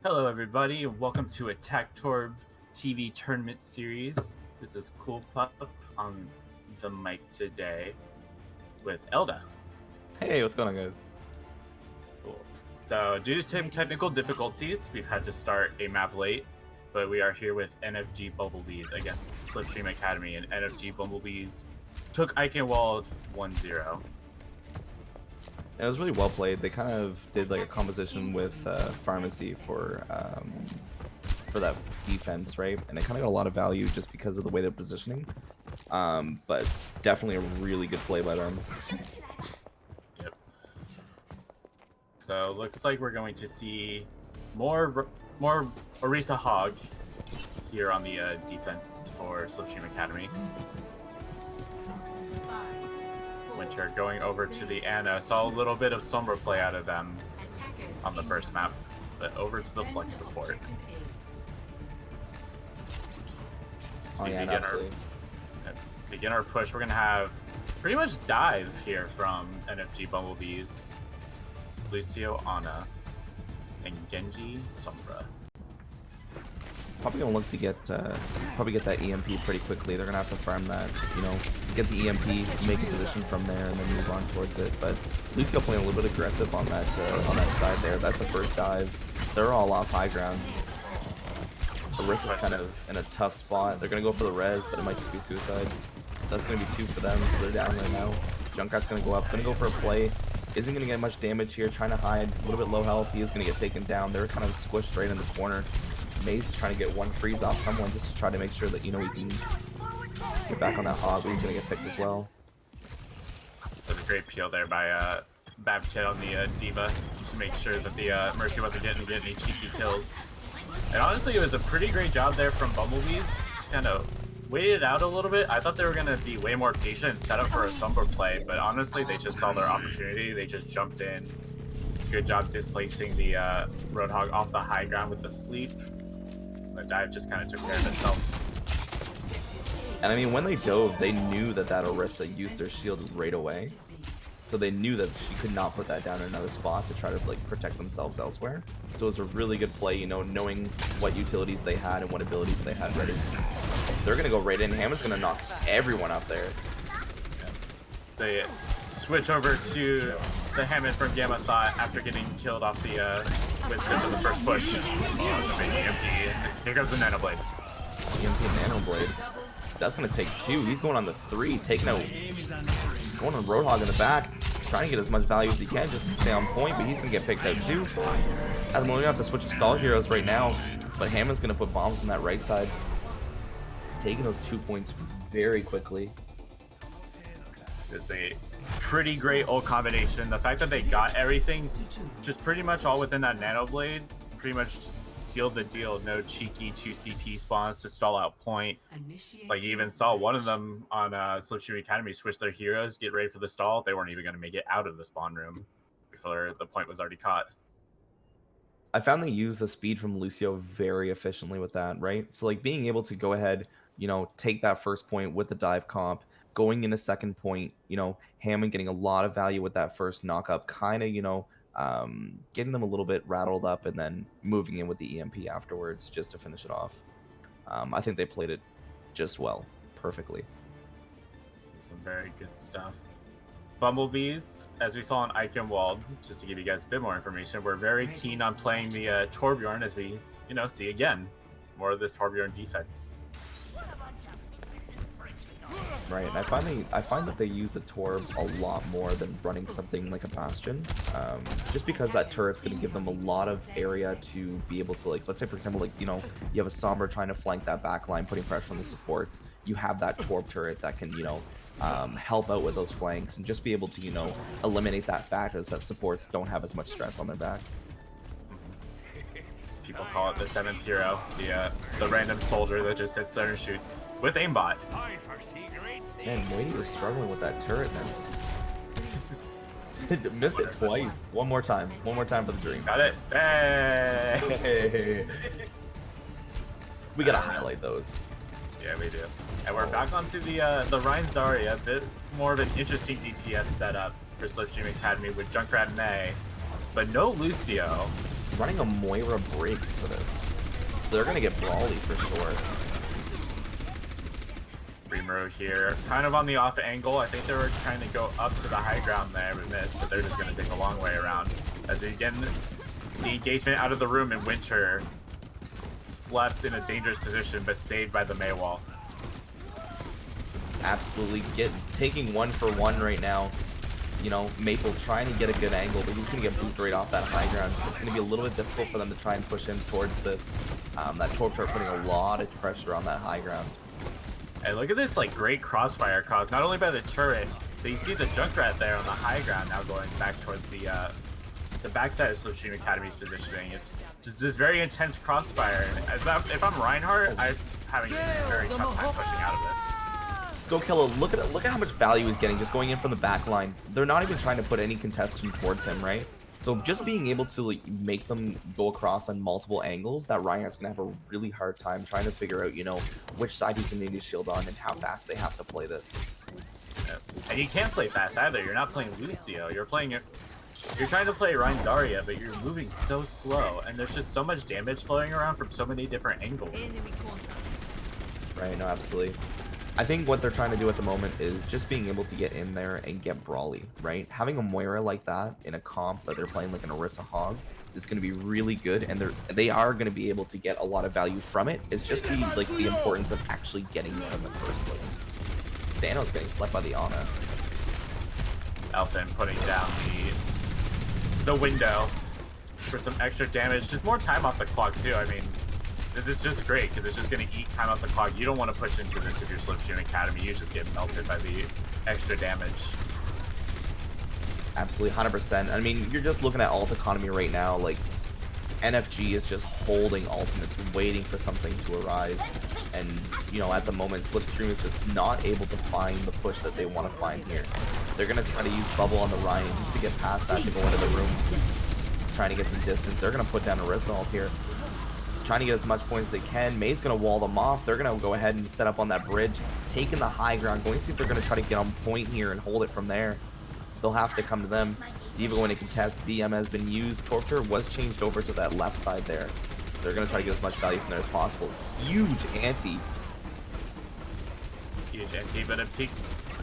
Hello, everybody, and welcome to Attack Torb TV Tournament Series. This is Cool Pup on the mic today with Elda. Hey, what's going on, guys? Cool. So, due to some technical difficulties, we've had to start a map late, but we are here with NFG Bumblebees against Slipstream Academy, and NFG Bumblebees took Eichenwald 1-0. It was really well played. They kind of did like a composition with Pharmacy for that defense, right? And it kind of got a lot of value just because of the way they're positioning. But definitely a really good play by them. Yep. So looks like we're going to see more Orisa Hog here on the defense for Slipstream Academy. Winter going over to the Ana. Saw a little bit of Sombra play out of them on the first map, but over to the Flex support. Oh yeah, absolutely. Begin our push. We're gonna have pretty much dive here from NFG Bumblebees, Lucio, Ana, and Genji Sombra. Probably gonna look to get that EMP pretty quickly. They're gonna have to farm that, you know, get the EMP, make a position from there, and then move on towards it. But Lucio playing a little bit aggressive on that side there. That's the first dive. They're all off high ground. Orisa's kind of in a tough spot. They're gonna go for the res, but it might just be suicide. That's gonna be 2 for them, so they're down right now. Junkrat's gonna go up, gonna go for a play. Isn't gonna get much damage here, trying to hide, a little bit low health. He is gonna get taken down. They're kind of squished right in the corner. Maze is trying to get one freeze off someone just to try to make sure that, you know, he can get back on that hog, but he's gonna get picked as well. That's a great peel there by Babkit on the D.Va to make sure that the Mercy wasn't getting any cheeky kills. And honestly, it was a pretty great job there from Bumblebees. Just kind of waited out a little bit. I thought they were going to be way more patient and set up for a Sombra play, but honestly, they just saw their opportunity. They just jumped in. Good job displacing the Roadhog off the high ground with the sleep. The dive just kind of took care of itself. And I mean, when they dove, they knew that Orisa used their shield right away. So they knew that she could not put that down in another spot to try to like protect themselves elsewhere. So it was a really good play, you know, knowing what utilities they had and what abilities they had ready. They're gonna go right in. Hammer's gonna knock everyone up there. Yeah. They switch over to the Hammond from Gamma Thought after getting killed off the Winston in the first push. Oh, the EMP. Here comes the Nanoblade. EMP Nanoblade. That's gonna take 2. He's going on the 3, taking out, going on Roadhog in the back, trying to get as much value as he can just to stay on point, but he's gonna get picked out too. At the moment, we have to switch to stall heroes right now, but Hammond's gonna put bombs on that right side, taking those 2 points very quickly. There's a pretty great ult combination. The fact that they got everything just pretty much all within that Nanoblade pretty much just sealed the deal. No cheeky 2 CP spawns to stall out point. Like, you even saw one of them on Slipstream Academy switch their heroes, get ready for the stall. They weren't even going to make it out of the spawn room before the point was already caught. I found they used the speed from Lucio very efficiently with that, right? So like being able to go ahead, you know, take that first point with the dive comp, going in a second point, you know, Hammond getting a lot of value with that first knock up, kind of, you know, getting them a little bit rattled up and then moving in with the EMP afterwards just to finish it off. I think they played it just well, perfectly. Some very good stuff. Bumblebees, as we saw on Eichenwald, just to give you guys a bit more information, we're very keen on playing the Torbjorn as we, you know, see again more of this Torbjorn defense. Right, and I find that they use the Torb a lot more than running something like a Bastion, just because that turret's going to give them a lot of area to be able to, like, let's say for example, like, you know, you have a Sombra trying to flank that back line, putting pressure on the supports. You have that Torb turret that can, you know, help out with those flanks and just be able to, you know, eliminate that factor that supports don't have as much stress on their back. People call it the 7th hero, the random soldier that just sits there and shoots with aimbot. Man, Moody was struggling with that turret then. Missed it twice. One more time for the dream. Got it. Hey. We gotta highlight those. Yeah, we do. And we're back onto the Rhine Zarya, a bit more of an interesting DPS setup for Slipstream Academy with Junkrat and A, but no Lucio. Running a Moira break for this. So they're gonna get brawly for sure. Rimuru here, kind of on the off angle. I think they were trying to go up to the high ground there, but missed, but they're just gonna take a long way around. As we begin the engagement out of the room, in Winter slept in a dangerous position, but saved by the Mei wall. Absolutely taking 1 for 1 right now. You know, Maple trying to get a good angle, but he's going to get booped right off that high ground. It's going to be a little bit difficult for them to try and push in towards this. That Torb turret putting a lot of pressure on that high ground. And look at this, like, great crossfire caused not only by the turret, but you see the Junkrat there on the high ground now going back towards the the backside of Slipstream Academy's positioning. It's just this very intense crossfire. And if I'm Reinhardt, I'm having a very tough time pushing out of this. Skokilla, look at how much value he's getting just going in from the back line. They're not even trying to put any contestant towards him, right? So just being able to like, make them go across on multiple angles, that Reinhardt's gonna have a really hard time trying to figure out, you know, which side he can need his shield on and how fast they have to play this. Yeah. And you can't play fast either. You're not playing Lucio. You're trying to play Rein Zarya, but you're moving so slow, and there's just so much damage flowing around from so many different angles. Right, no, absolutely. I think what they're trying to do at the moment is just being able to get in there and get brawly, right? Having a Moira like that in a comp that they're playing like an Orisa Hog is going to be really good, and they are going to be able to get a lot of value from it. It's just the importance of actually getting there in the first place. Thanos getting slept by the Ana. Elfin putting down the window for some extra damage. Just more time off the clock too. I mean, this is just great because it's just going to eat time off the clock. You don't want to push into this if you're Slipstream Academy. You just get melted by the extra damage. Absolutely, 100%. I mean, you're just looking at ult economy right now. Like, NFG is just holding ultimates, waiting for something to arise. And, you know, at the moment, Slipstream is just not able to find the push that they want to find here. They're going to try to use Bubble on the Ryan just to get past that to go into the room. Trying to get some distance. They're going to put down Orisa ult here. Trying to get as much points as they can. May's going to wall them off. They're going to go ahead and set up on that bridge, taking the high ground, going to see if they're going to try to get on point here and hold it from there. They'll have to come to them. D.Va going to contest. DM has been used. Torture was changed over to that left side there. They're going to try to get as much value from there as possible. Huge anti. Huge anti, but a peek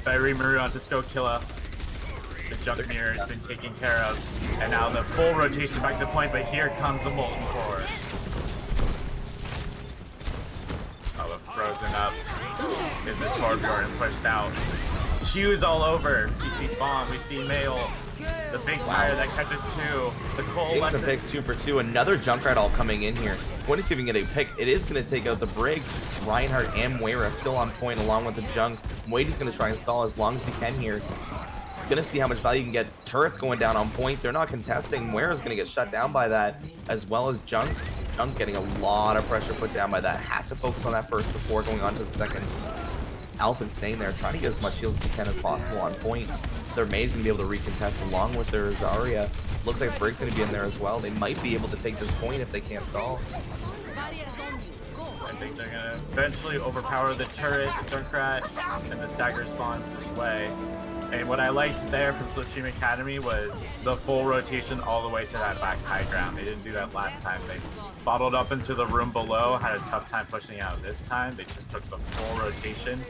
by Rimuru onto Skokilla. The jump mirror has been taken care of. And now the full rotation back to point, but here comes the Molten Core. Oh, but frozen up is the Torbjorn and pushed out. Q's all over. We see Bomb, we see Mail. The big tire that catches two. The coalescence. The picks 2 for 2. Another Junkrat all coming in here. Going to see if we can get a pick. It is going to take out the Brig. Reinhardt and Moira still on point along with the Junk. Moira's going to try and stall as long as he can here. Going to see how much value you can get. Turrets going down on point. They're not contesting. Moira's going to get shut down by that, as well as Junk. Junk getting a lot of pressure put down by that. Has to focus on that first before going on to the second. Alpha staying there, trying to get as much heals as he can as possible on point. Their May's going to be able to recontest along with their Zarya. Looks like Brig's going to be in there as well. They might be able to take this point if they can't stall. I think they're going to eventually overpower the turret, the Junkrat, and the stagger spawns this way. And what I liked there from Slipstream Academy was the full rotation all the way to that back high ground. They didn't do that last time. They bottled up into the room below, had a tough time pushing out this time. They just took the full rotation.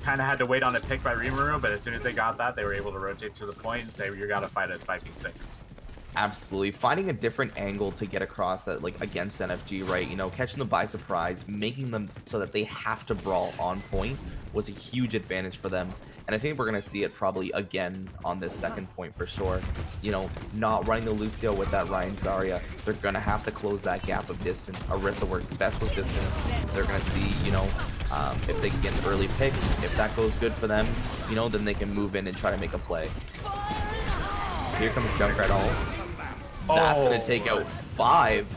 Kind of had to wait on a pick by Rimuru, but as soon as they got that, they were able to rotate to the point and say, you gotta fight us 5v6. Absolutely. Finding a different angle to get across that, like, against NFG, right? You know, catching them by surprise, making them so that they have to brawl on point was a huge advantage for them. And I think we're going to see it probably again on this second point for sure. You know, not running the Lucio with that Ryan Zarya. They're going to have to close that gap of distance. Orisa works best with distance. They're going to see, you know, if they can get an early pick. If that goes good for them, you know, then they can move in and try to make a play. Here comes Junkrat ult. That's going to take out 5.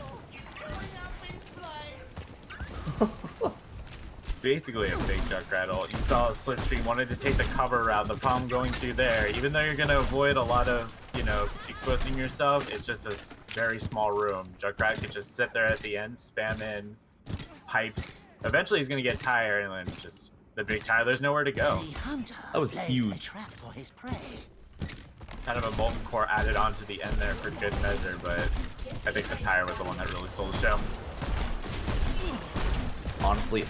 Basically a big Junkrat ult. You saw Slipstream wanted to take the cover route, the palm going through there. Even though you're going to avoid a lot of, you know, exposing yourself, it's just a very small room. Junkrat can just sit there at the end, spam in pipes. Eventually he's going to get tired, and then just the big tire, there's nowhere to go. That was huge. Kind of a Molten Core added on to the end there for good measure, but I think the tire was the one that really stole the show. Honestly,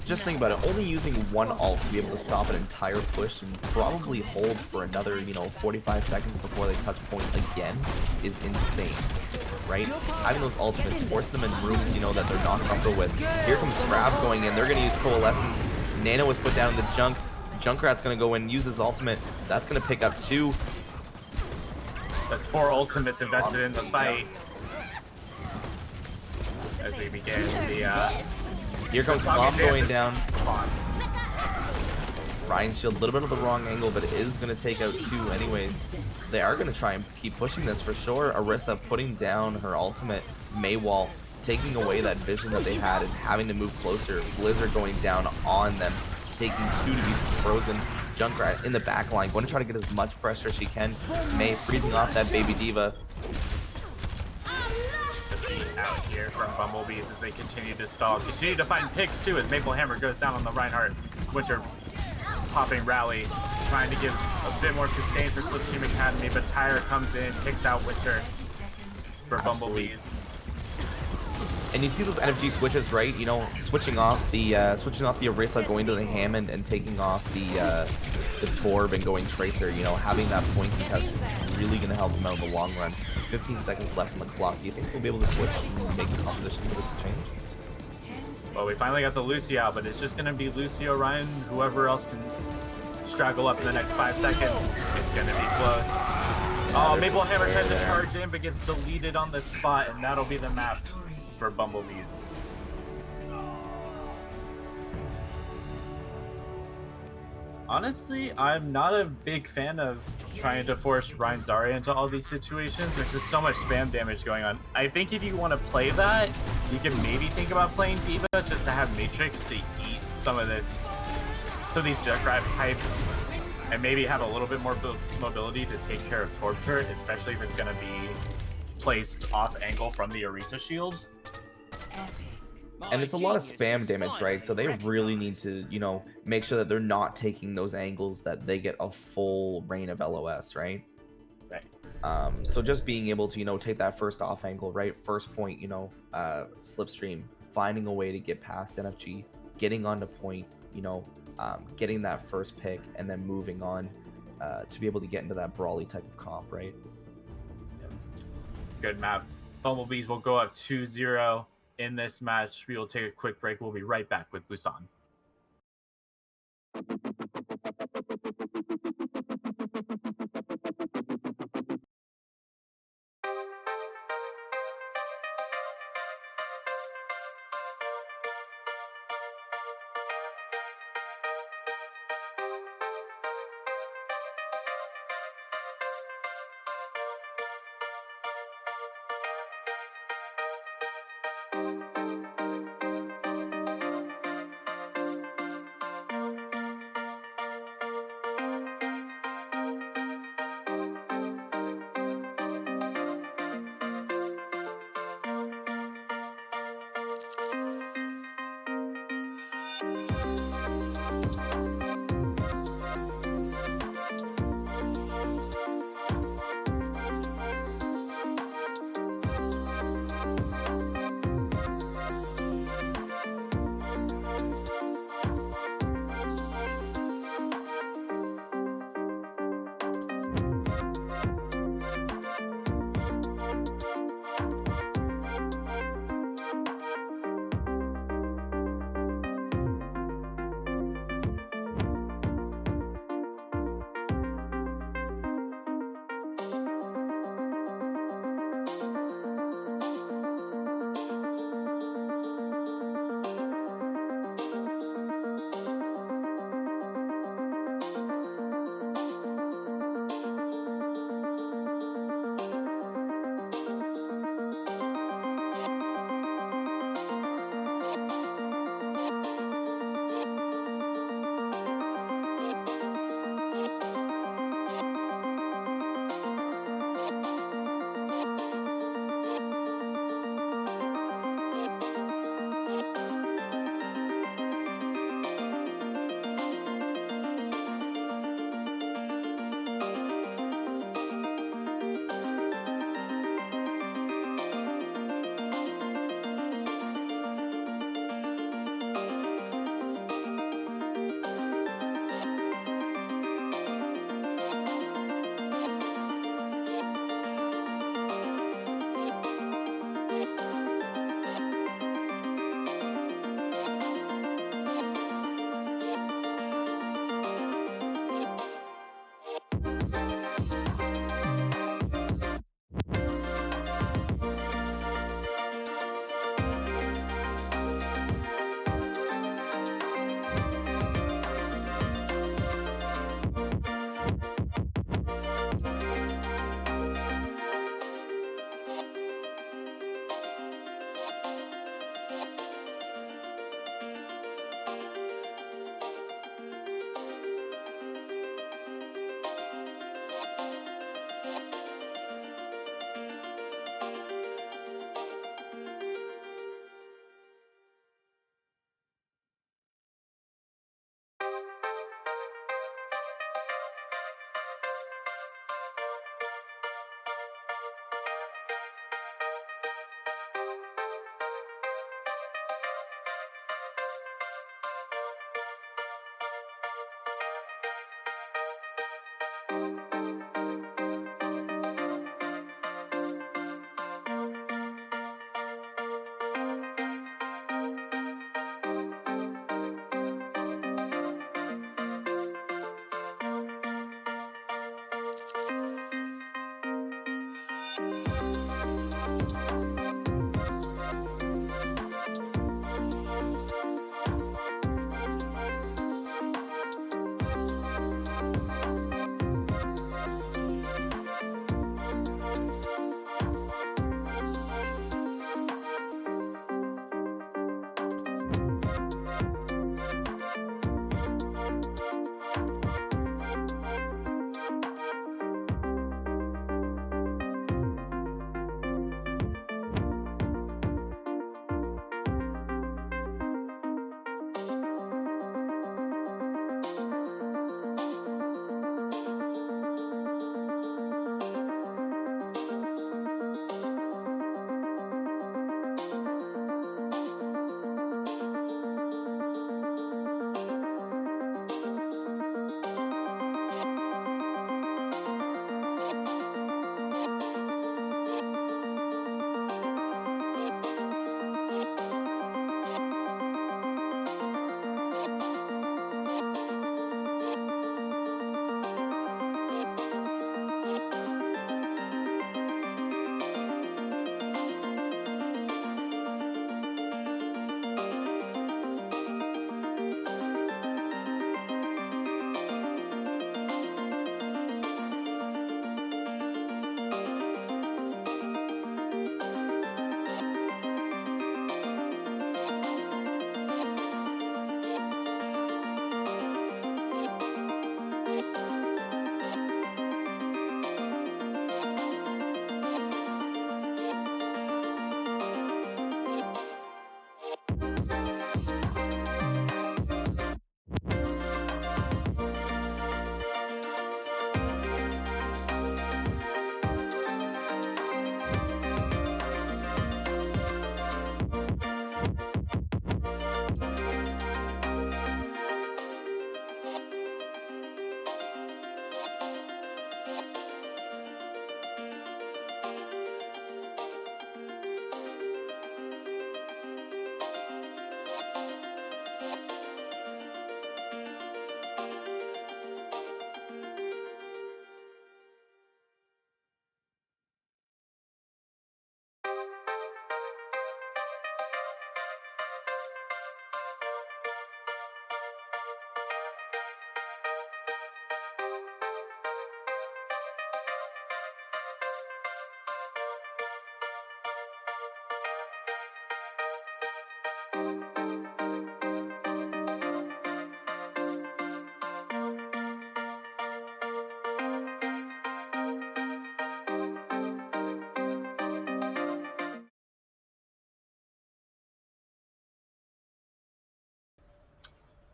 just think about it, only using one ult to be able to stop an entire push and probably hold for another, you know, 45 seconds before they touch point again is insane, right? Having those ultimates, force them in rooms, you know, that they're not comfortable with. Here comes Crab going in, they're going to use Coalescence. Nano was put down the Junk. Junkrat's going to go in, use his ultimate. That's going to pick up 2. That's 4 ultimates invested in the fight. As we begin the here comes Bomb going down. Ryan Shield, a little bit of the wrong angle, but it is going to take out 2 anyways. They are going to try and keep pushing this for sure. Arissa putting down her ultimate. Maywall taking away that vision that they had and having to move closer. Blizzard going down on them, taking 2 to be frozen. Junkrat in the back line, going to try to get as much pressure as she can. May freezing off that baby diva. The beat out here from Bumblebees as they continue to stall. Continue to find picks too as Maple Hammer goes down on the Reinhardt. Witcher popping rally, trying to give a bit more sustain for Slipstream Academy, but Tyre comes in, picks out Witcher for Bumblebees. And you see those NFG switches, right? You know, switching off the Orisa, going to the Hammond, and taking off the Torb and going Tracer. You know, having that point contest is really going to help them out in the long run. 15 seconds left on the clock. Do you think we'll be able to switch and make the composition for this to change? Well, we finally got the Lucio out, but it's just going to be Lucio, Ryan, whoever else can straggle up in the next 5 seconds. It's going to be close. Oh, Maple Hammer tries to charge in, but gets deleted on the spot, and that'll be the map for Bumblebees. Honestly, I'm not a big fan of trying to force Ryan Zarya into all these situations. There's just so much spam damage going on. I think if you want to play that, you can maybe think about playing Diva just to have Matrix to eat some of these Junkrat pipes and maybe have a little bit more mobility to take care of Torb Turret, especially if it's going to be placed off angle from the Orisa shield. And it's a lot of spam damage, right? So they really need to, you know, make sure that they're not taking those angles, that they get a full reign of LOS, right? Right. So just being able to, you know, take that first off angle, right? First point, you know, Slipstream, finding a way to get past NFG, getting onto point, you know, getting that first pick, and then moving on to be able to get into that brawly type of comp, right? Good map. Bumblebees will go up 2-0 in this match. We will take a quick break. We'll be right back with Busan.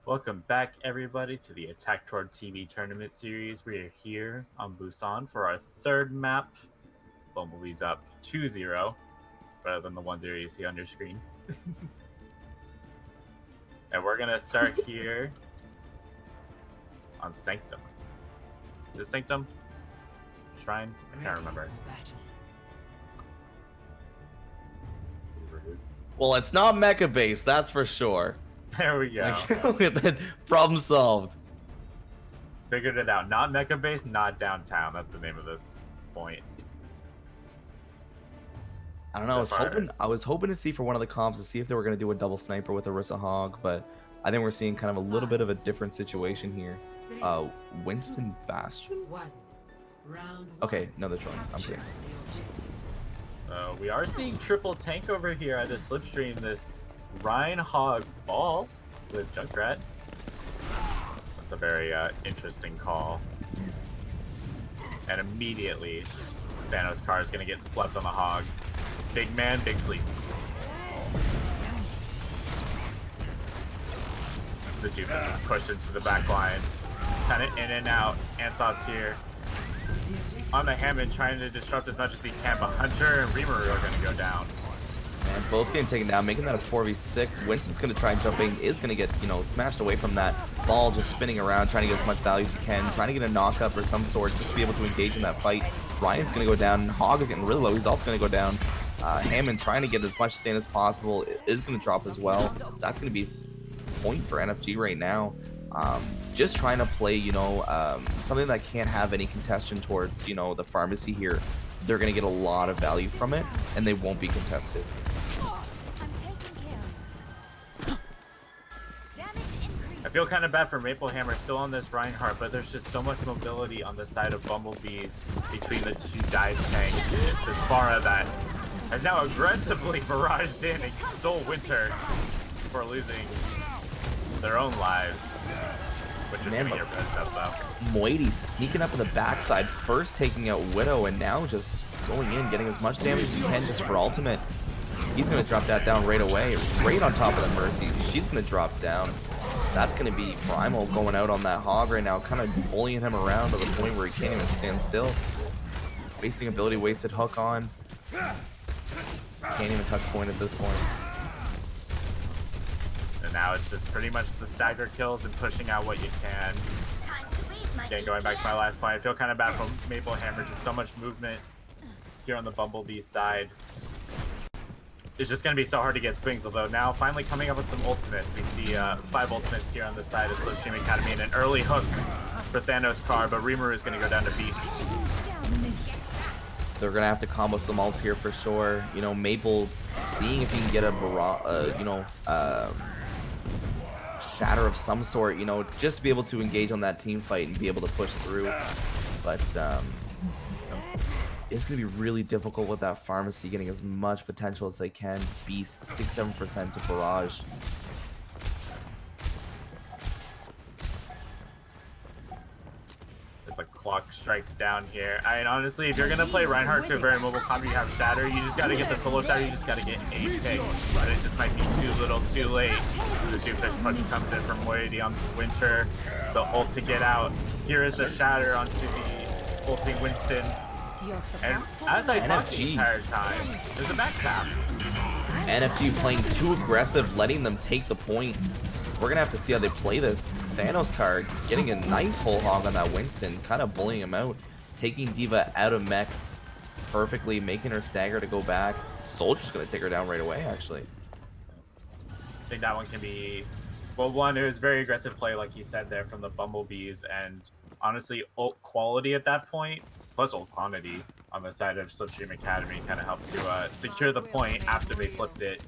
Welcome back, everybody, to the Attack Toward TV tournament series. We are here on Busan for our third map. Bumblebees up 2-0, rather than the 1-0 you see on your screen. And we're going to start here on Sanctum. Is it Sanctum? Shrine? I can't remember. Well, it's not mecha based, that's for sure. There we go. Problem solved. Figured it out. Not mecha based, not downtown. That's the name of this point. I don't know. I was hoping to see for one of the comps to see if they were going to do a double sniper with Orisa Hog, but I think we're seeing kind of a little bit of a different situation here. Winston Bastion? Okay, no, they're trolling. I'm kidding. We are seeing triple tank over here at the Slipstream. This Ryan Hog ball with Junkrat. That's a very interesting call. And immediately, Thanos' car is going to get slept on the Hog. Big man, big sleep. The Doofus is pushed into the back line. Kind of in and out. Ansauce here. On the Hammond, trying to disrupt as much as he can, but Hunter and Rimuru are going to go down. And both getting taken down, making that a 4v6. Winston's going to try and jump in, is going to get, smashed away from that ball, just spinning around, trying to get as much value as he can, trying to get a knockup or some sort, just to be able to engage in that fight. Ryan's going to go down. Hog is getting really low. He's also going to go down. Hammond trying to get as much stand as possible is going to drop as well. That's going to be point for NFG right now. Just trying to play, something that can't have any contention towards, the pharmacy here. they're going to get a lot of value from it, and they won't be contested. I feel kind of bad for Maple Hammer still on this Reinhardt, but there's just so much mobility on the side of Bumblebees between the two dive tanks. This Pharah that has now aggressively barraged in and stole Winter before losing their own lives. Which is gonna get res up though. Moiety sneaking up on the backside, first taking out Widow, and now just going in, getting as much damage as he can just for ultimate. He's gonna drop that down right away, right on top of the Mercy. She's gonna drop down. That's going to be Primal going out on that Hog right now, kind of bullying him around to the point where he can't even stand still. Wasting ability, wasted hook on. Can't even touch point at this point. And now it's just pretty much the stagger kills and pushing out what you can. Again, going back to my last point, I feel kind of bad for Maple Hammer. Just so much movement here on the Bumblebee side. It's just going to be so hard to get swings, although now finally coming up with some ultimates. We see 5 ultimates here on the side of Slipstream Academy and an early hook for Thanos Car, but Rimuru is going to go down to Beast. They're going to have to combo some ults here for sure. You know, Maple seeing if he can get a shatter of some sort, you know, just to be able to engage on that team fight and be able to push through. But it's going to be really difficult with that Pharmacy getting as much potential as they can. Beast, 6-7% to barrage. As the clock strikes down here. I mean, honestly, if you're going to play Reinhardt to a very mobile combo, you have Shatter, you just got to get the solo Shatter, you just got to get 8 picks. But it just might be too little, too late. The Doomfist punch comes in from Moiety on Winter. The ult to get out. Here is the Shatter onto the ulting Winston. And as I talked the entire time, there's a back tap. NFG playing too aggressive, letting them take the point. We're gonna have to see how they play this. Thanos card getting a nice whole hog on that Winston, kind of bullying him out, taking D.Va out of mech perfectly, making her stagger to go back. Soldier's gonna take her down right away, actually. I think that one can be, well, one, it was very aggressive play, like you said there, from the Bumblebees, and honestly, ult quality at that point, plus ult quantity on the side of Slipstream Academy kind of helped to secure the point after they flipped it.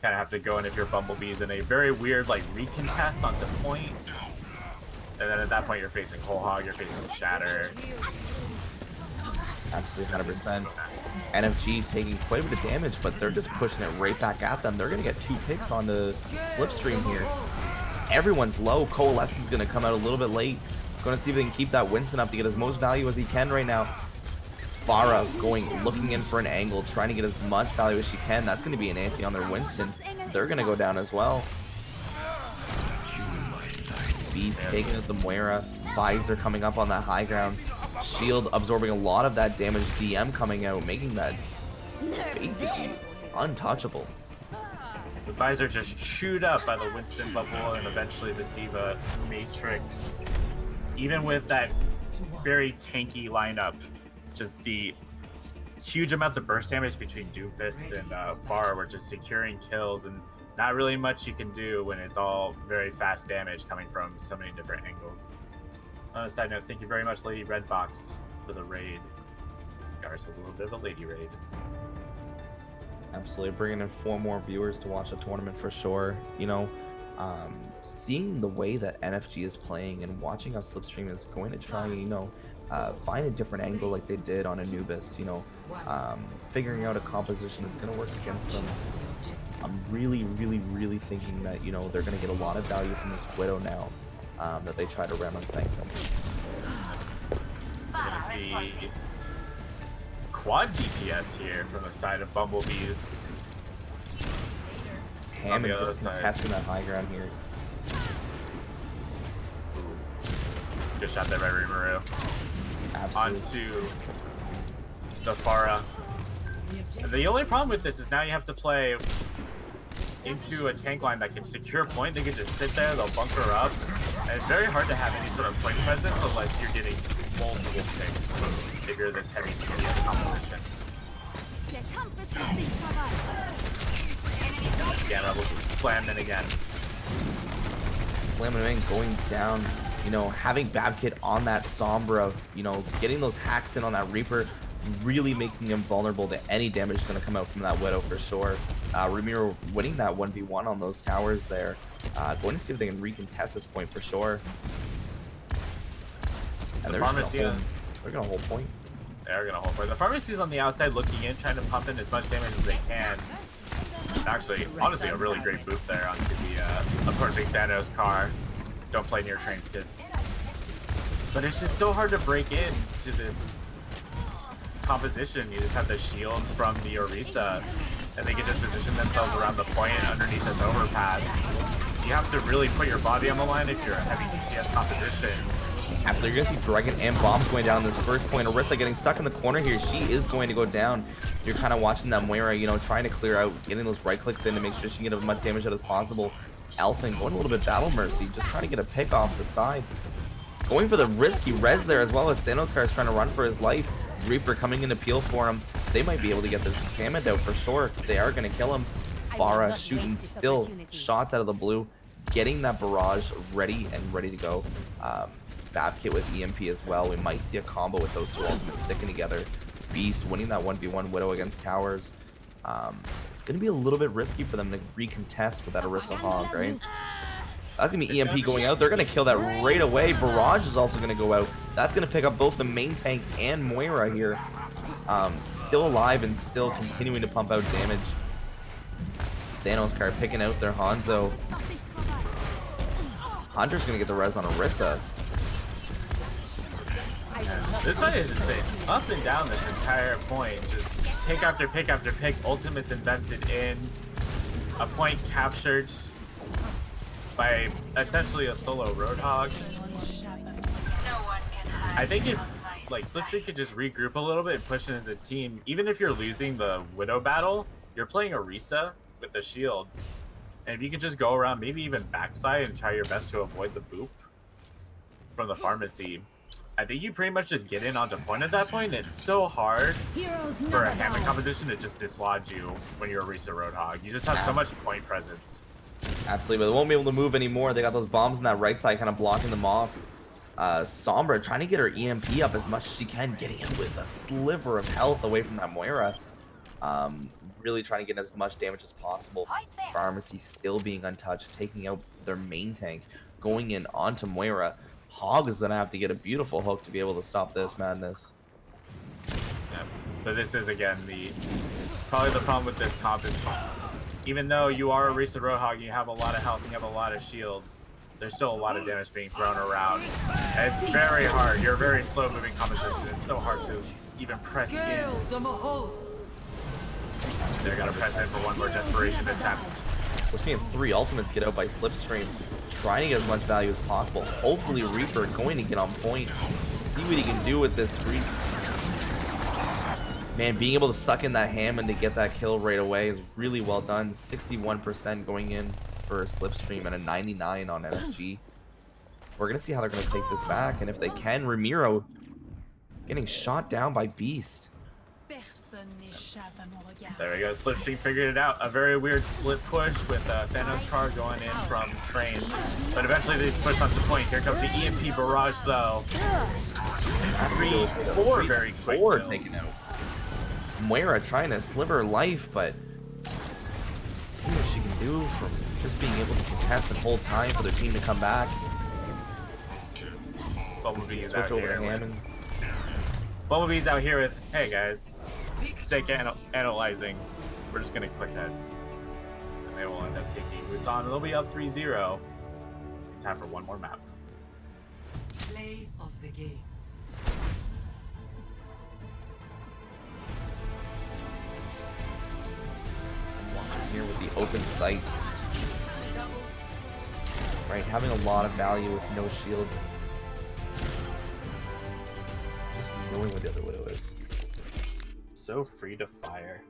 Kind of have to go in if you're Bumblebees in a very weird, like, recontest onto point. And then at that point, you're facing Whole Hog, you're facing Shatter. Absolutely 100%. NFG taking quite a bit of damage, but they're just pushing it right back at them. They're going to get 2 picks on the Slipstream here. Everyone's low. Coalesce is going to come out a little bit late. Going to see if they can keep that Winston up to get as most value as he can right now. Pharah looking in for an angle, trying to get as much value as she can. That's going to be an anti on their Winston. They're going to go down as well. Beast taking out the Moira. Visor coming up on that high ground. Shield absorbing a lot of that damage. DM coming out, making that basically untouchable. The Visor just chewed up by the Winston bubble and eventually the D.Va Matrix. Even with that very tanky lineup, just the huge amounts of burst damage between Doomfist and Pharah were just securing kills, and not really much you can do when it's all very fast damage coming from so many different angles. On a side note, thank you very much, Lady Redbox, for the raid. Got ourselves a little bit of a lady raid. Absolutely, bringing in 4 more viewers to watch the tournament for sure. You know, seeing the way that NFG is playing and watching how Slipstream is going to try, you know, find a different angle like they did on Anubis, you know, figuring out a composition that's going to work against them. I'm really thinking that, you know, they're going to get a lot of value from this Widow now that they try to run on Sanctum. We're going to see quad DPS here from the side of Bumblebees. Hammond just contesting that high ground here. Good shot there by Rimuru. Absolutely. Onto the Pharah. The only problem with this is now you have to play into a tank line that can secure point. They can just sit there, they'll bunker up. And it's very hard to have any sort of point presence unless you're getting multiple picks if you're this heavy DPS composition. Again, Rebel slammed in again. Slamming in, going down You know, having Babkit on that Sombra, you know, getting those hacks in on that Reaper, really making him vulnerable to any damage that's going to come out from that Widow for sure. Ramiro winning that 1v1 on those towers there. Going to see if they can recontest this point for sure. And they're gonna hold point. They're gonna hold point. The Pharmacy's on the outside looking in, trying to pump in as much damage as they can. Actually, honestly, a really great boot there onto the approaching Thanos car. Don't play near trains, kids. But it's just so hard to break into this composition. You just have the shield from the Orisa, and they can just position themselves around the point underneath this overpass. You have to really put your body on the line if you're a heavy DPS composition. Absolutely, you're gonna see Dragon and Bombs going down this first point. Orisa getting stuck in the corner here. She is going to go down. You're kind of watching that Moira, you know, trying to clear out, getting those right clicks in to make sure she can get as much damage out as possible. Elfin going a little bit Battle Mercy, just trying to get a pick off the side. Going for the risky res there, as well as Thanos is trying to run for his life. Reaper coming in to peel for him. They might be able to get this Stamina out for sure. They are going to kill him. Farah shooting still shots out of the blue, getting that barrage ready to go. Babkit with EMP as well. We might see a combo with those two ultimates sticking together. Beast winning that 1v1 Widow against towers. It's going to be a little bit risky for them to recontest with that Orisa Hog, right? That's going to be EMP going out. They're going to kill that right away. Barrage is also going to go out. That's going to pick up both the main tank and Moira here. Still alive and still continuing to pump out damage. Thanos card picking out their Hanzo. Hunter's going to get the res on Orisa. This fight is just been up and down this entire point. Just pick after pick after pick. Ultimates invested in. A point captured by essentially a solo Roadhog. I think if like Slipstream could just regroup a little bit and push in as a team, even if you're losing the Widow battle, you're playing Orisa with the shield. And if you could just go around, maybe even backside and try your best to avoid the boop from the Pharmacy, I think you pretty much just get in onto point at that point. It's so hard for a Hammond composition to just dislodge you when you're a Orisa Roadhog. You just have so much point presence. Absolutely, but they won't be able to move anymore. They got those bombs on that right side kind of blocking them off. Sombra trying to get her EMP up as much as she can, getting in with a sliver of health away from that Moira. Really trying to get as much damage as possible. Pharmacy still being untouched, taking out their main tank, going in onto Moira. Hog is gonna have to get a beautiful hook to be able to stop this madness. Yeah, but this is again probably the problem with this comp is, even though you are a Orisa Roadhog, you have a lot of health, you have a lot of shields, there's still a lot of damage being thrown around. And it's very hard. You're a very slow moving composition. It's so hard to even press in. They're gonna press in for one more desperation attempt. We're seeing 3 ultimates get out by Slipstream, trying to get as much value as possible. Hopefully Reaper going to get on point, see what he can do with this Reaper. Man, being able to suck in that Hammond to get that kill right away is really well done. 61% going in for Slipstream and a 99 on NFG. We're going to see how they're going to take this back, and if they can, Ramiro getting shot down by Beast. There we go. Slipstream figured it out. A very weird split push with Thanos car going in from trains. But eventually they just push onto point. Here comes the EMP barrage though. 3-4 very quick. 4 taken out. Moira trying to sliver life, but see what she can do from just being able to contest and hold time for their team to come back. Bumblebees out here. Bumblebees out here with, hey guys. Sake analyzing. We're just gonna click heads. And they will end up taking Busan. They'll be up 3-0. Time for one more map. Play of the game. Watching here with the open sights. Right, having a lot of value with no shield. Just knowing what the other Widow is. So free to fire.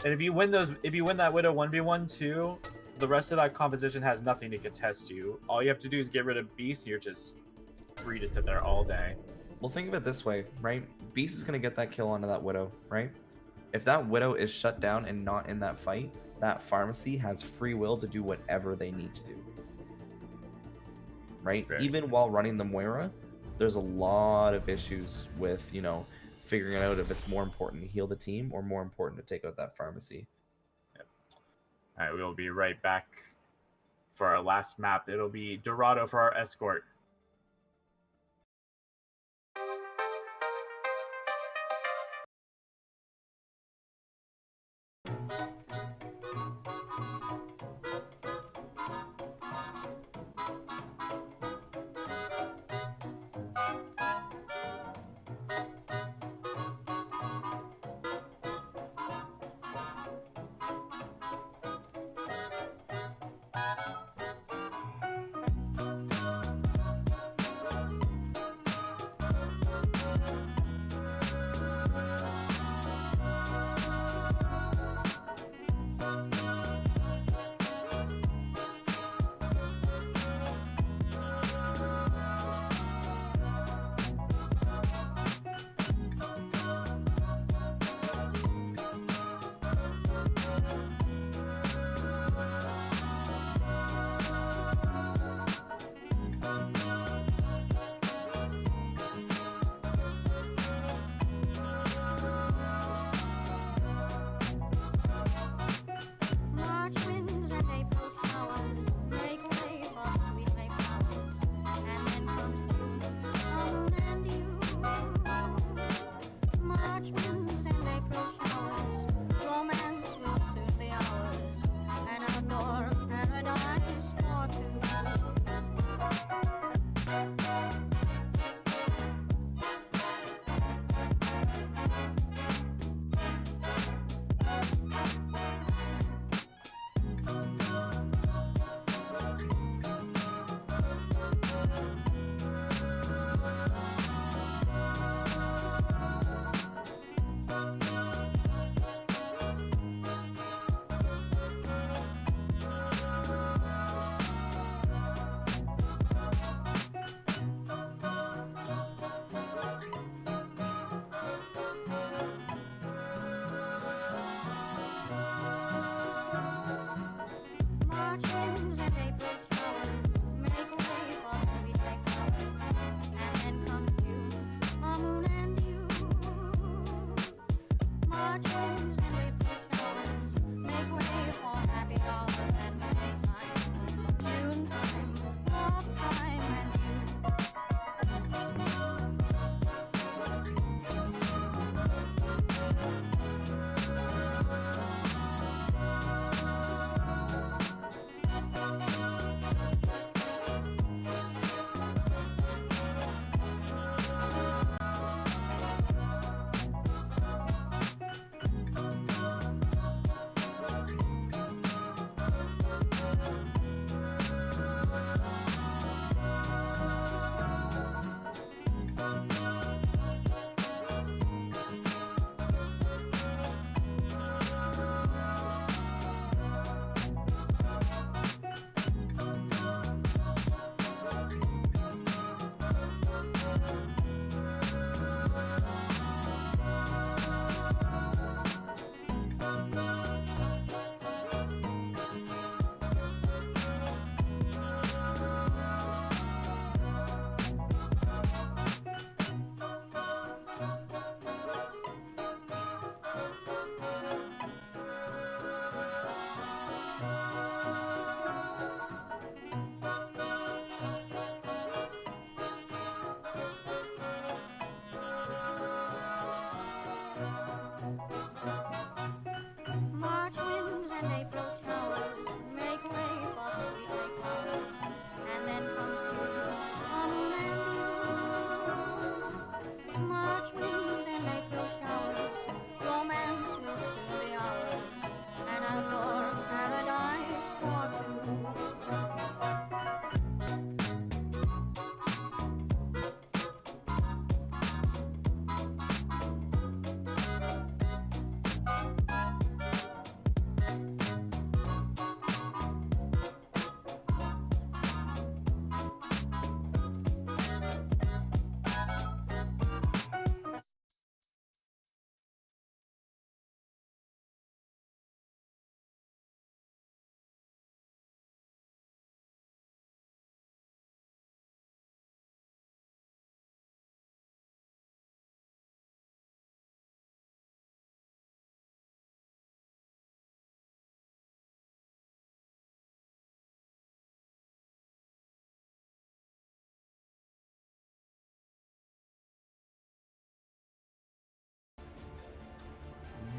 And if you win that Widow 1v1 too, the rest of that composition has nothing to contest you. All you have to do is get rid of Beast and you're just free to sit there all day. Well, think of it this way, right? Beast is going to get that kill onto that Widow, right? If that Widow is shut down and not in that fight, that Pharmacy has free will to do whatever they need to do. right? Right. Even while running the Moira, there's a lot of issues with, you know, figuring out if it's more important to heal the team or more important to take out that pharmacy. All right, we'll be right back for our last map. It'll be Dorado for our escort.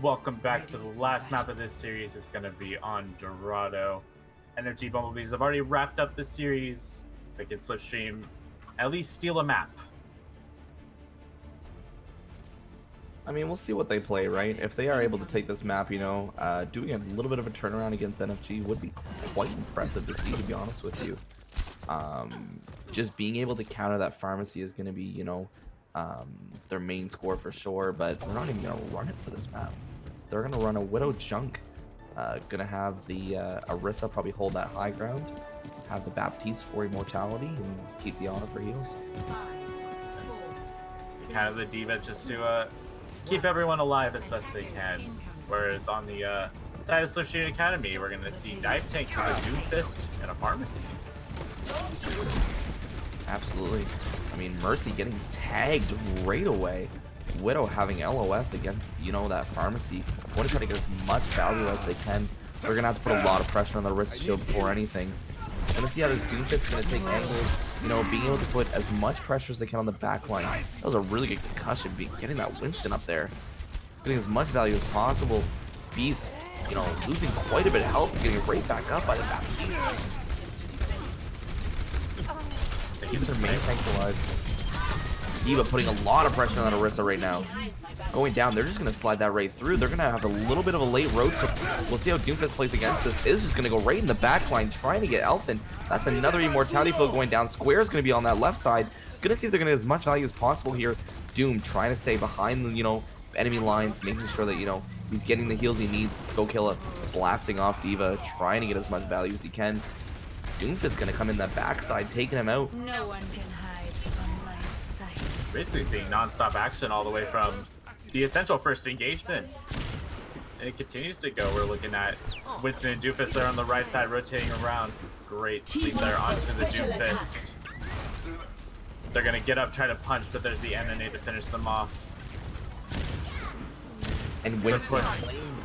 welcome back to the last map of this series. It's going to be on Dorado. NFG Bumblebees have already wrapped up the series. They can Slipstream at least steal a map. I mean, we'll see what they play, right? If they are able to take this map, you know, doing a little bit of a turnaround against NFG would be quite impressive to see, to be honest with you. Just being able to counter that pharmacy is going to be, you know, their main score for sure, but they're not even going to run it for this map. They're going to run a Widow Junk. Going to have the Orisa probably hold that high ground, have the Baptiste for immortality, and keep the Ana for heals. Kind of the D.Va just to keep everyone alive as best they can. Whereas on the side of Slipstream Academy, we're going to see Dive Tanks with a Doomfist and a Pharmacy. Absolutely. I mean, Mercy getting tagged right away. Widow having LOS against, you know, that Pharmacy. Want to try to get as much value as they can. They're going to have to put a lot of pressure on the wrist shield before anything. Gonna see how this Doomfist is going to take angles, you know, being able to put as much pressure as they can on the back line. That was a really good concussion, getting that Winston up there. Getting as much value as possible. Beast, you know, losing quite a bit of health, getting right back up by the Baptiste. They keep their main tanks alive. D.Va putting a lot of pressure on Orisa right now. Going down, they're just going to slide that right through. They're going to have a little bit of a late road, so we'll see how Doomfist plays against this. Is just going to go right in the back line, trying to get Elfin. That's another immortality field going down. Square's going to be on that left side. Going to see if they're going to get as much value as possible here. Doom trying to stay behind the, you know, enemy lines, making sure that, you know, he's getting the heals he needs. Skokilla blasting off D.Va, trying to get as much value as he can. Doomfist going to come in that backside, taking him out. No one can hide from my sight. Basically seeing non-stop action all the way from the essential first engagement. And it continues to go. We're looking at Winston and Doomfist there on the right side, rotating around. Great sleep there onto the Doomfist. They're going to get up, try to punch, but there's the NNA to finish them off. And Winston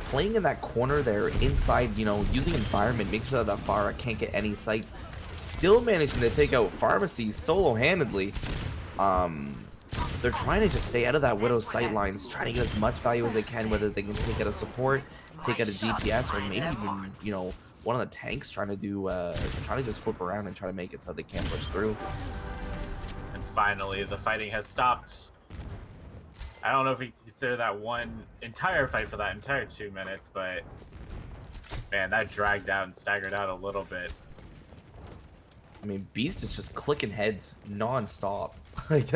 playing in that corner there, inside, you know, using environment, making sure that Farah can't get any sights. Still managing to take out Pharmacy solo-handedly. They're trying to just stay out of that Widow's sight lines, trying to get as much value as they can, whether they can take out a support, take out a DPS, or maybe even, you know, one of the tanks trying to do, trying to just flip around and try to make it so they can't push through. And finally, the fighting has stopped. I don't know if we consider that one entire fight for that entire 2 minutes, but man, that dragged out and staggered out a little bit. I mean, Beast is just clicking heads non-stop. Like,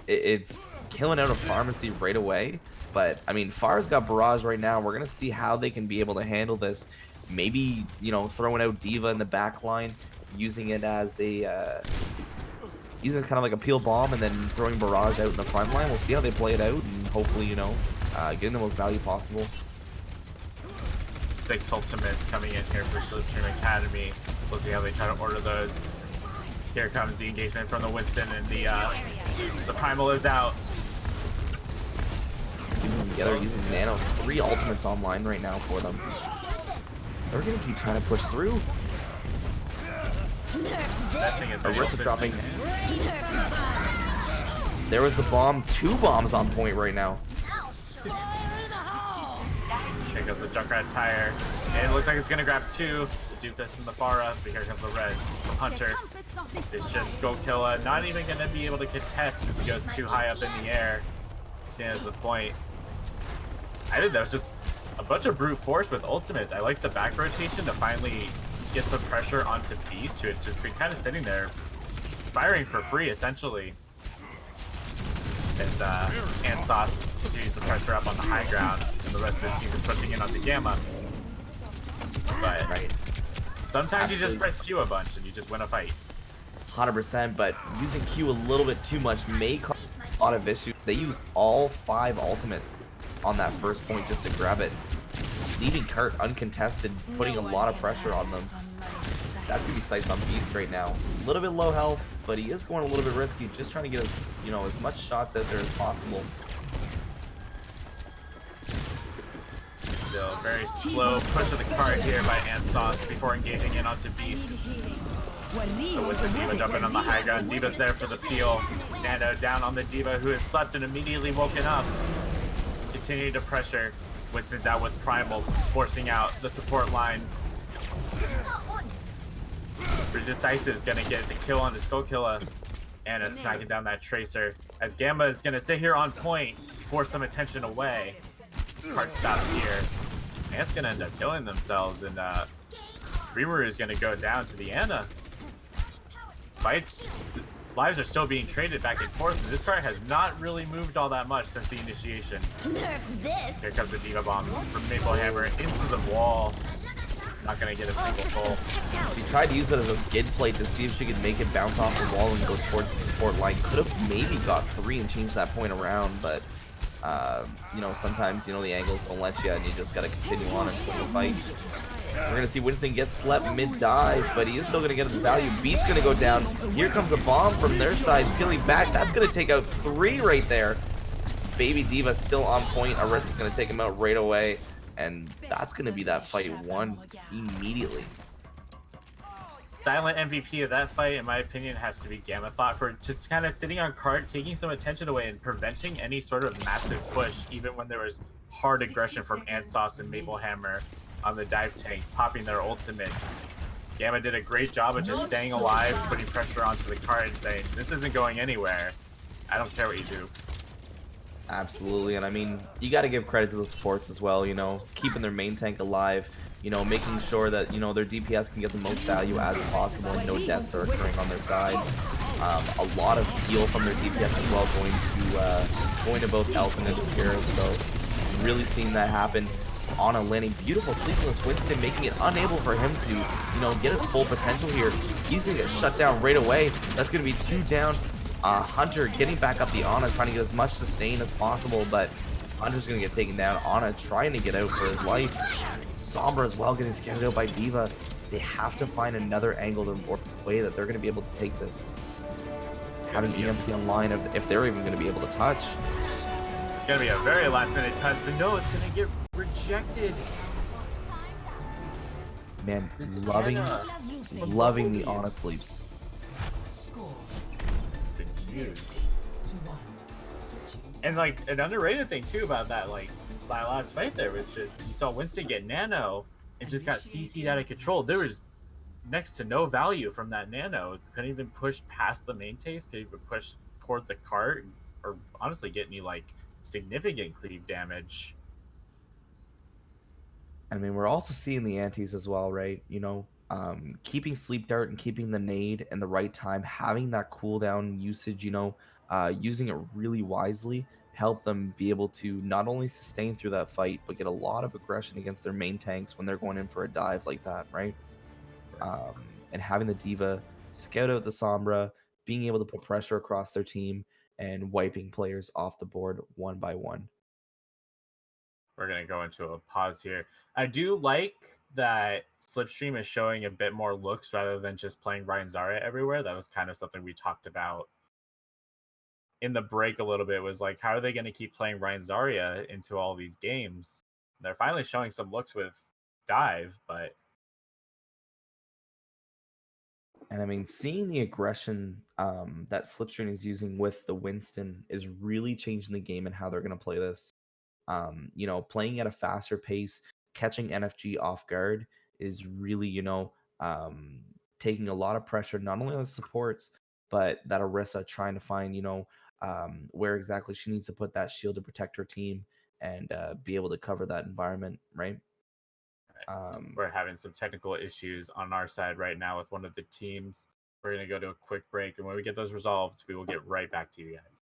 it's killing out a Pharmacy right away. But, I mean, Far's got Barrage right now. We're going to see how they can be able to handle this. Maybe, you know, throwing out D.Va in the back line, using it as a... using it as kind of like a peel bomb, and then throwing Barrage out in the front line. We'll see how they play it out, and hopefully, you know, getting the most value possible. 6 ultimates coming in here for Slipstream Academy. We'll see how they try to order those. Here comes the engagement from the Winston, and the Primal is out. Keeping them together using Nano. 3 ultimates online right now for them. They're going to keep trying to push through. Orisa dropping. There was the bomb. 2 bombs on point right now. Here goes the Junkrat tire. And it looks like it's going to grab 2. The Doomfist and the Farah. But here comes the Reds. The Hunter. It's just Skokilla. Not even going to be able to contest as he goes too high up in the air. Stands the point. I think that was just a bunch of brute force with ultimates. I like the back rotation to finally get some pressure onto Beast, who had just been kind of sitting there firing for free, essentially. As ATTS continues to pressure up on the high ground, and the rest of the team is pushing in onto Gamma. But sometimes you just press Q a bunch and you just win a fight. 100%, but using Q a little bit too much may cause a lot of issues. They use all 5 ultimates on that first point just to grab it, leaving Kurt uncontested, putting a lot of pressure on them. That's gonna be sights on Beast right now. A little bit low health, but he is going a little bit risky, just trying to get, you know, as much shots out there as possible. Still very slow push of the cart here by ATTS before engaging in onto Beast. So with the D.Va jumping on the high ground, D.Va's there for the peel. Nano down on the D.Va, who has slept and immediately woken up. Continue to pressure. Winston's out with Primal, forcing out the support line. Decisive is gonna get the kill on the Skull Killer. Anna smacking down that Tracer. As Gamma is gonna sit here on point, force some attention away. Card stops here. Ant's gonna end up killing themselves, and Rimuru is gonna go down to the Anna. Lives are still being traded back and forth, and this card has not really moved all that much since the initiation. Here comes the Diva Bomb from Maple Hammer into the wall. Not gonna get a single pull. She tried to use it as a skid plate to see if she could make it bounce off the wall and go towards the support line. Could have maybe got 3 and changed that point around, but you know, sometimes, you know, the angles don't let you, and you just gotta continue on and swing the fight. We're gonna see Winston get slept mid-dive, but he is still gonna get his value. Beat's gonna go down. Here comes a bomb from their side, peeling back. That's gonna take out 3 right there. Baby Diva still on point. Arisa's gonna take him out right away, and that's gonna be that fight won immediately. Silent MVP of that fight, in my opinion, has to be Gamma Thought for just kind of sitting on card, taking some attention away, and preventing any sort of massive push, even when there was hard aggression from Antsauce and Maple Hammer on the dive tanks, popping their ultimates. Gamma did a great job of just staying alive, putting pressure onto the card and saying, this isn't going anywhere. I don't care what you do. Absolutely, and I mean, you got to give credit to the supports as well, you know, keeping their main tank alive, you know, making sure that, you know, their DPS can get the most value as possible and no deaths are occurring on their side. A lot of heal from their DPS as well, going to both Elf and into Scarab, so really seeing that happen. Ana landing beautiful sleepless Winston, making it unable for him to, you know, get his full potential here. He's gonna get shut down right away. That's gonna be 2 down. Hunter getting back up the Ana, trying to get as much sustain as possible, but Hunter's gonna get taken down. Ana trying to get out for his life. Sombra as well getting scattered out by Diva. They have to find another angle or way that they're gonna be able to take this. Having EMP online, if they're even gonna be able to touch. It's gonna be a very last minute touch, but no, it's gonna get rejected. Man, This is loving Anna. loving the Ana sleeps. Score Huge. 2-1. Switching. And like an underrated thing too about that, like that last fight there was just you saw Winston get nano and just got CC'd out of control. There was next to no value from that nano. Couldn't even push past the main taste, couldn't even push toward the cart, or honestly get any like significant cleave damage. I mean, we're also seeing the antis as well, right? You know, keeping Sleep Dart and keeping the nade in the right time, having that cooldown usage, you know, using it really wisely, help them be able to not only sustain through that fight, but get a lot of aggression against their main tanks when they're going in for a dive like that, right? And having the Diva scout out the Sombra, being able to put pressure across their team, and wiping players off the board one by one. We're gonna go into a pause here. I do like that Slipstream is showing a bit more looks rather than just playing Ryan Zarya everywhere. That was kind of something we talked about in the break a little bit, was like, how are they going to keep playing Ryan Zarya into all these games? They're finally showing some looks with Dive, but... And I mean, seeing the aggression that Slipstream is using with the Winston is really changing the game and how they're going to play this. You know, playing at a faster pace, catching NFG off guard is really, you know, taking a lot of pressure, not only on the supports, but that Orisa trying to find, you know, where exactly she needs to put that shield to protect her team and be able to cover that environment, right? We're having some technical issues on our side right now with one of the teams. We're going to go to a quick break, and when we get those resolved, we will get right back to you guys.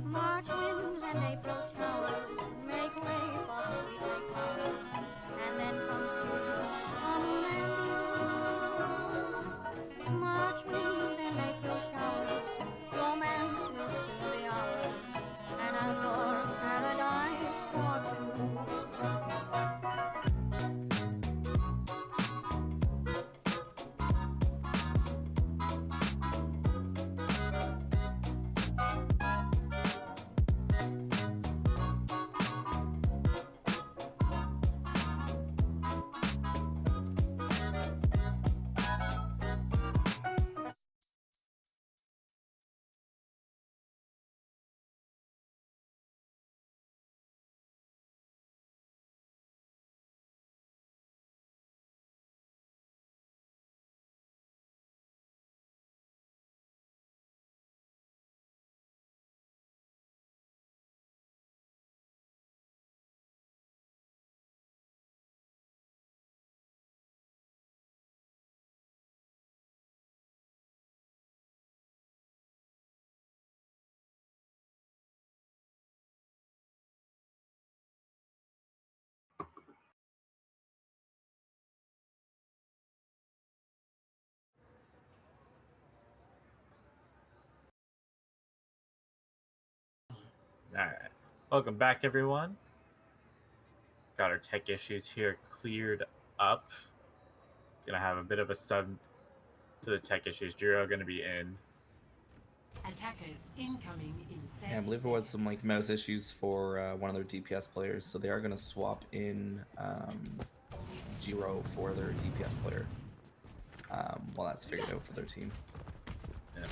March winds and April showers make way for sweet flowers, and then comes autumn and you. March winds and April showers, romance will soon be ours, an outdoor paradise for two. Alright. Welcome back, everyone. Got our tech issues here cleared up. Gonna have a bit of a sub to the tech issues. Jiro gonna be in. Attackers incoming in 30 Yeah, I believe there was some like seconds. mouse issues for one of their DPS players, so they are going to swap in Jiro for their DPS player while that's figured out for their team. Yeah.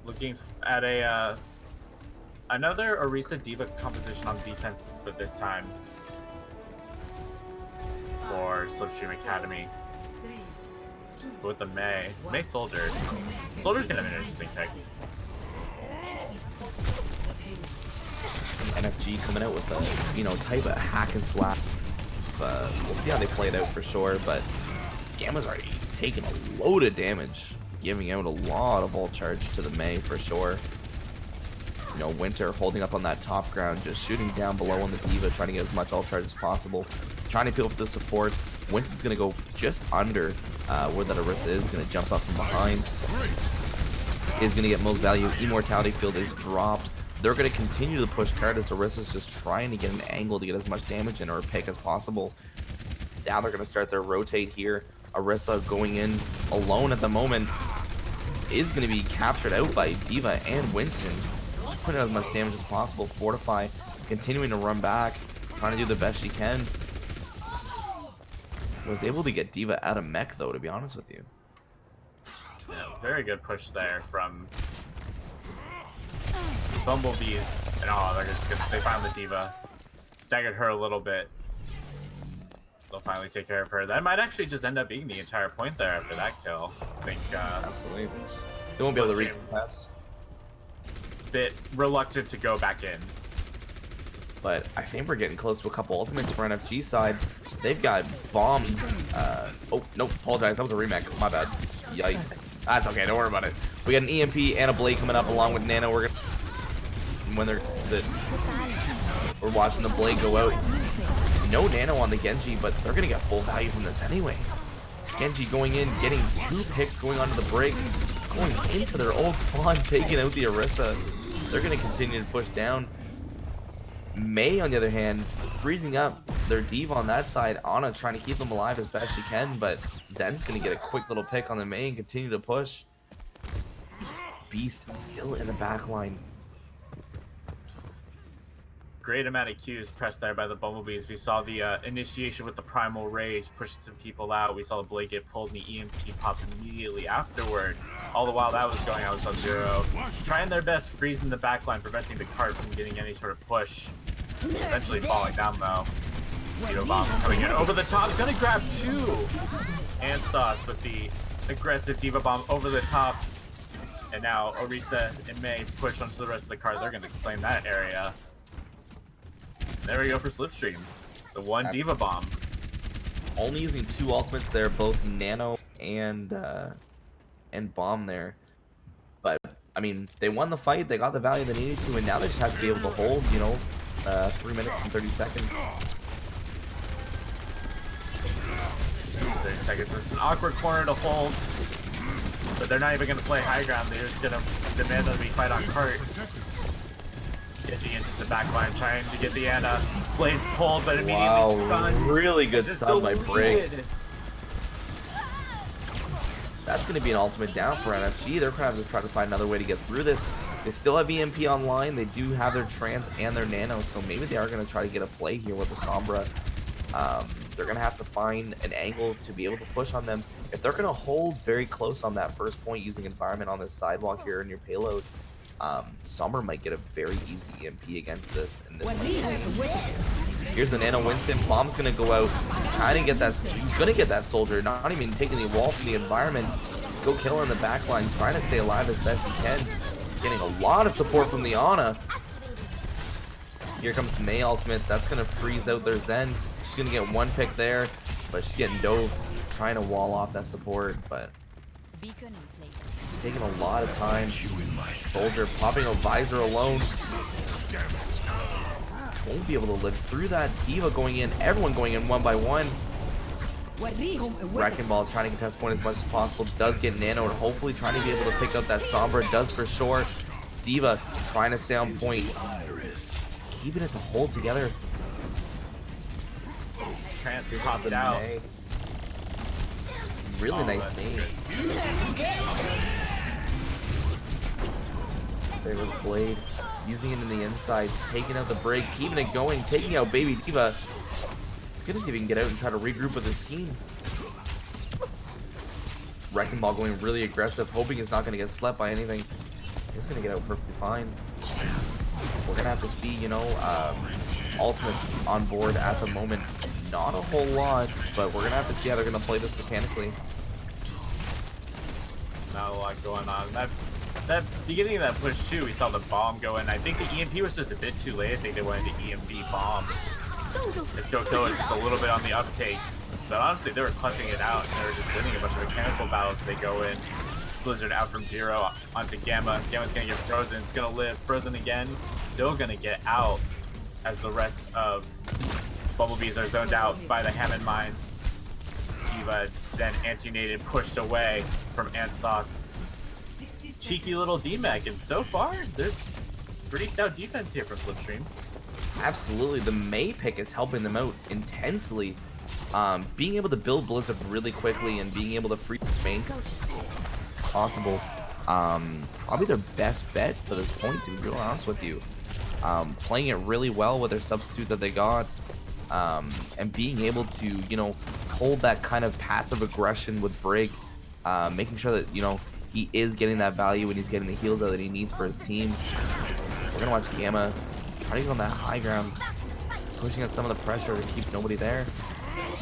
Looking at a another Orisa Diva composition on defense, but this time for Slipstream Academy 3, 2, with the Mei Soldier. Soldier's gonna have an interesting pick. NFG coming out with a type of hack and slap. We'll see how they play it out for sure, but Gamma's already taking a load of damage, giving out a lot of ult charge to the Mei for sure. Winter holding up on that top ground, just shooting down below on the Diva, trying to get as much ult charge as possible, trying to peel for the supports. Winston's going to go just under where that Orisa is, going to jump up from behind. Is going to get most value. Immortality field is dropped. They're going to continue to push card as Orisa's just trying to get an angle to get as much damage in her pick as possible. Now they're going to start their rotate here. Orisa going in alone at the moment is going to be captured out by Diva and Winston. Just putting out as much damage as possible. Fortify continuing to run back, trying to do the best she can. Was able to get Diva out of mech though, to be honest with you. Yeah, very good push there from Bumblebees. And they're just gonna, they found the Diva, staggered her a little bit. They'll finally take care of her. That might actually just end up being the entire point there after that kill. I think Absolutely. They won't be able to Slipstream recontest. bit reluctant to go back in. But I think we're getting close to a couple ultimates for NFG side. They've got bomb. Oh, no, apologize. That was a remake. My bad. Yikes. That's okay. Don't worry about it. We got an EMP and a Blade coming up along with Nano. We're gonna. When they're. We're watching the Blade go out. No Nano on the Genji, but they're gonna get full value from this anyway. Genji going in, getting 2 picks going onto the break, going into their old spawn, taking out the Orisa. They're gonna continue to push down. Mei, on the other hand, freezing up their diva on that side. Ana trying to keep them alive as best she can, but Zen's going to get a quick little pick on the Mei and continue to push. Beast still in the back line. Great amount of Qs pressed there by the Bumblebees. We saw the initiation with the Primal Rage pushing some people out. We saw the Blade get pulled and the EMP popped immediately afterward. All the while that was going on with Sub-Zero. Trying their best, freezing the backline, preventing the cart from getting any sort of push. Eventually falling down though. Diva Bomb coming in over the top. Gonna grab 2. And Sauce with the aggressive Diva Bomb over the top. And now Orisa and Mei push onto the rest of the cart. They're gonna claim that area. There we go for Slipstream. The 1 Diva Bomb. Only using 2 ultimates there, both Nano and Bomb there. But I mean, they won the fight, they got the value they needed to, and now they just have to be able to hold, you know, 3 minutes and 30 seconds. 30 seconds. It's an awkward corner to hold. But they're not even going to play high ground. They're just going to demand that we fight on cart. Genji into the back line, trying to get the Ana. Blade's pulled, but immediately stunned. Really good Just stun by Break. deleted. That's going to be an ultimate down for NFG. They're going to have to try to find another way to get through this. They still have EMP online. They do have their Trans and their Nano, so maybe they are going to try to get a play here with the Sombra. They're going to have to find an angle to be able to push on them. If they're going to hold very close on that first point using environment on this sidewalk here in your payload, Sombra might get a very easy EMP against this. And this here's the Nano Winston. Bomb's going to go out, trying to get that. He's going to get that soldier, not even taking the wall from the environment. Just go kill in the backline, trying to stay alive as best he can. Getting a lot of support from the Ana. Here comes the Mei ultimate. That's going to freeze out their Zen. She's going to get 1 pick there, but she's getting dove, trying to wall off that support, but taking a lot of time. Soldier popping a visor alone. Won't be able to live through that. Diva going in, everyone going in 1 by 1. Wrecking Ball trying to contest point as much as possible. Does get Nano and hopefully trying to be able to pick up that Sombra. Does for sure. Diva trying to stay on point. Keeping it to hold together. Trance popped out. Really nice name. There was Blade. Using it in the inside. Taking out the break. Keeping it going. Taking out Baby Diva. He's gonna see if he can get out and try to regroup with his team. Wrecking Ball going really aggressive. Hoping he's not gonna get slept by anything. He's gonna get out perfectly fine. We're gonna have to see, you know, ultimates on board at the moment. Not a whole lot, but we're gonna have to see how they're gonna play this mechanically. Not a lot going on. That beginning of that push too, we saw the bomb go in. I think the EMP was just a bit too late. I think they wanted the EMP bomb. Let's go kill it just a little bit on the uptake. But honestly, they were clutching it out and they were just winning a bunch of mechanical battles. They go in. Blizzard out from 0 onto Gamma. Gamma's gonna get frozen. It's gonna live. Frozen again. Still gonna get out as the rest of Bumblebees are zoned out by the Hammond Mines. Diva, Zen, anti-nated, pushed away from Ansauce. Cheeky little D-Mech, and so far, there's pretty stout defense here from Slipstream. Absolutely, the Mei pick is helping them out intensely. Being able to build Blizzard really quickly and being able to free Mei possible. Probably their best bet for this point, to be real honest with you. Playing it really well with their substitute that they got. And being able to, you know, hold that kind of passive aggression with Break, making sure that, you know, he is getting that value and he's getting the heals that he needs for his team. We're gonna watch Gamma try to get on that high ground, pushing up some of the pressure to keep nobody there.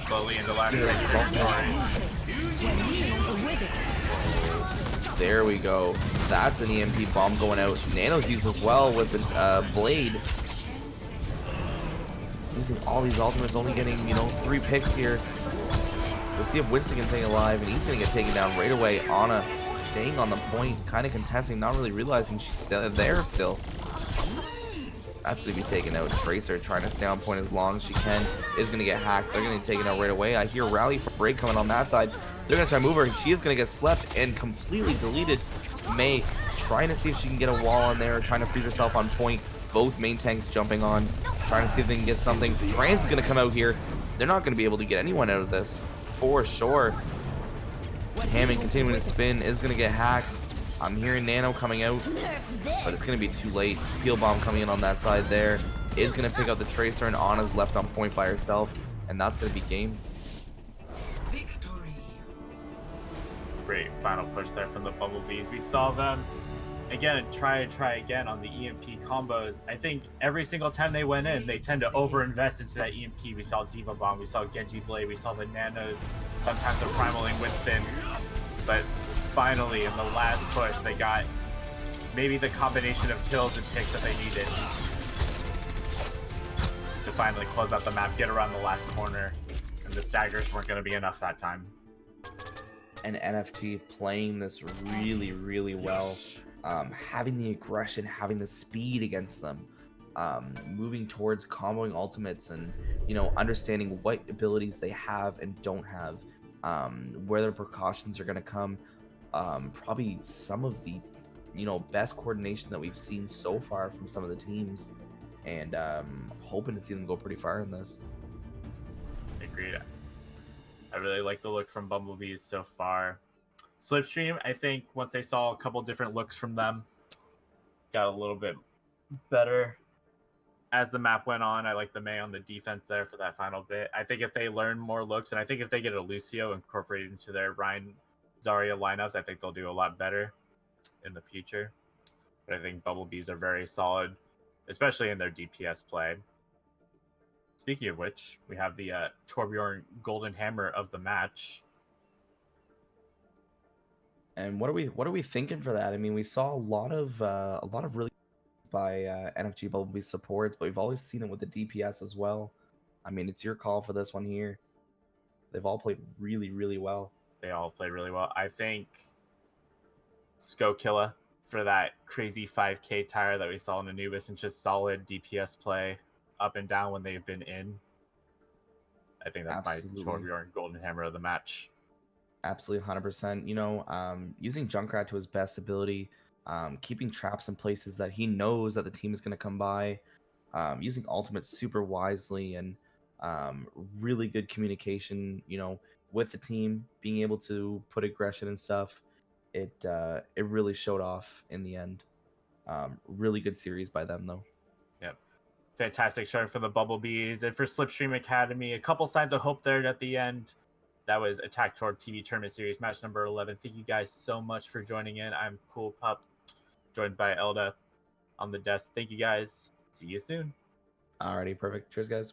Slowly into last There we go. That's an EMP bomb going out. Nano's used as well with the Blade. using all these ultimates, only getting, 3 picks here. We'll see if Winston can stay alive, and he's going to get taken down right away. Anna staying on the point, kind of contesting, not really realizing she's still there still. That's going to be taken out. Tracer trying to stay on point as long as she can. Is going to get hacked. They're going to get taken out right away. I hear Rally for break coming on that side. They're going to try to move her. She is going to get slept and completely deleted. May trying to see if she can get a wall on there, trying to freeze herself on point. Both main tanks jumping on, trying to see if they can get something. Trans is going to come out here. They're not going to be able to get anyone out of this, for sure. Hammond continuing to spin, is going to get hacked. I'm hearing Nano coming out, but it's going to be too late. Peel Bomb coming in on that side there. Is going to pick up the Tracer, and Anna's left on point by herself, and that's going to be game. Victory. Great final push there from the Bumblebees. We saw them again try again on the EMP combos. I think every single time they went in, they tend to overinvest into that EMP. We saw Diva Bomb, we saw Genji Blade, we saw the Nanos, sometimes the Primaling Winston. But finally, in the last push, they got maybe the combination of kills and picks that they needed to finally close out the map, get around the last corner. And the staggers weren't going to be enough that time. And NFG playing this really, really well. Having the aggression, having the speed against them, moving towards comboing ultimates, and understanding what abilities they have and don't have, where their precautions are going to come. Probably some of the best coordination that we've seen so far from some of the teams, and hoping to see them go pretty far in this. Agreed. I really like the look from Bumblebees so far. Slipstream, I think once they saw a couple different looks from them, got a little bit better as the map went on. I like the May on the defense there for that final bit. I think if they learn more looks, and I think if they get a Lucio incorporated into their Ryan Zarya lineups, I think they'll do a lot better in the future. But I think Bumblebees are very solid, especially in their DPS play. Speaking of which, we have the Torbjorn Golden Hammer of the match. And what are we thinking for that? I mean, we saw a lot of really by NFG Bumblebee supports, but we've always seen it with the DPS as well. I mean, it's your call for this one here. They've all played really, really well. They all played really well. I think Skokilla for that crazy 5k tire that we saw in Anubis, and just solid DPS play up and down when they've been in. I think that's Absolutely. my Torbjorn Golden Hammer of the match. Absolutely, 100%. Using Junkrat to his best ability, keeping traps in places that he knows that the team is going to come by, using ultimates super wisely, and really good communication, with the team, being able to put aggression and stuff. It really showed off in the end. Really good series by them, though. Yep. Fantastic showing for the Bumblebees. And for Slipstream Academy, a couple signs of hope there at the end. That was Attack Torb TV Tournament Series, match number 11. Thank you guys so much for joining in. I'm Cool Pup, joined by Elda on the desk. Thank you guys. See you soon. Alrighty, perfect. Cheers, guys.